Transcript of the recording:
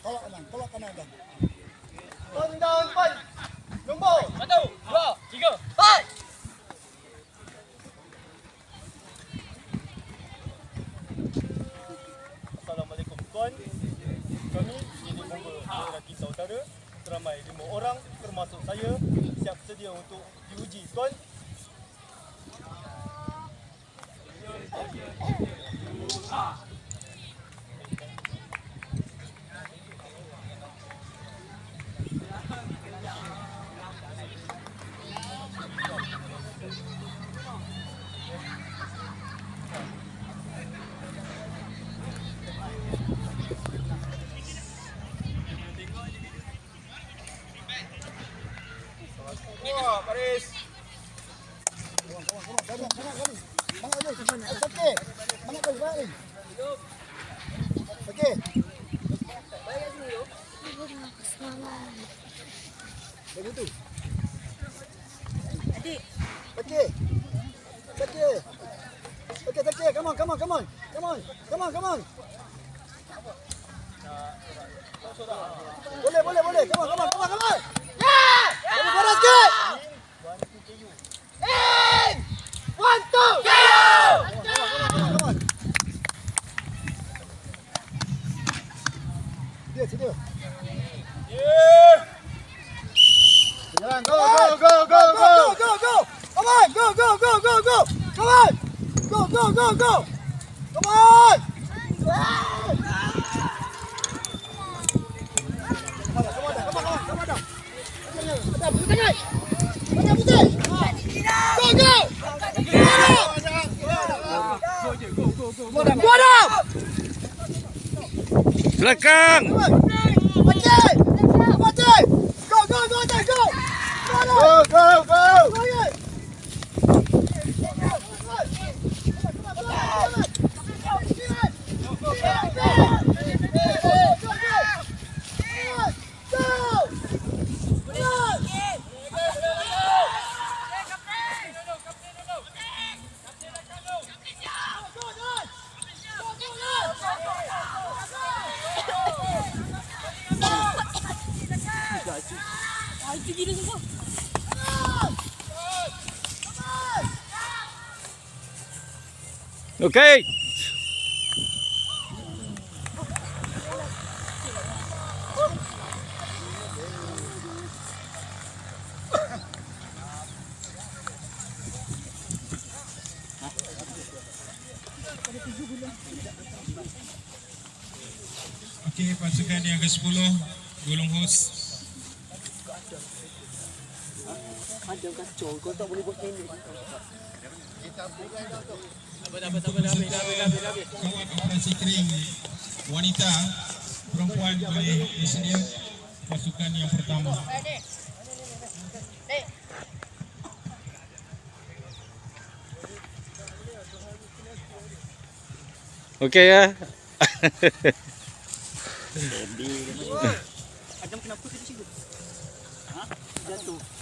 tolak kanan dah. Pon down, pon. Nombor. 1, 2, 3. Fight. Assalamualaikum tuan. Kami ini membawa daerah Kisau Utara seramai 5 orang termasuk saya siap sedia untuk diuji tuan. Wah, Paris. Semangat je. Okey. Semangat je, baik. Okey. Begitu. Adik. Okey. Okey. Okey, okey. Come on. Boleh. Come on. Yeah! Boleh boros ke? In. 1, 2. Come on. Sedia. Jalan, go. Go. Come on, go. Come on. Go. Come on. Come on. Ada putih tangan. Ada putih. Go. Go dah. Belakang. Okey. Go. Go. Itu gila semua. Okey. Okey, pasukan yang ke-10 gulung hos. Ada kacau, kau tak boleh buat pendek. Kawat operasi kering wanita perempuan boleh disedia pasukan yang pertama. Okey ya. Adam kenapa tadi situ? Ha? Jatuh.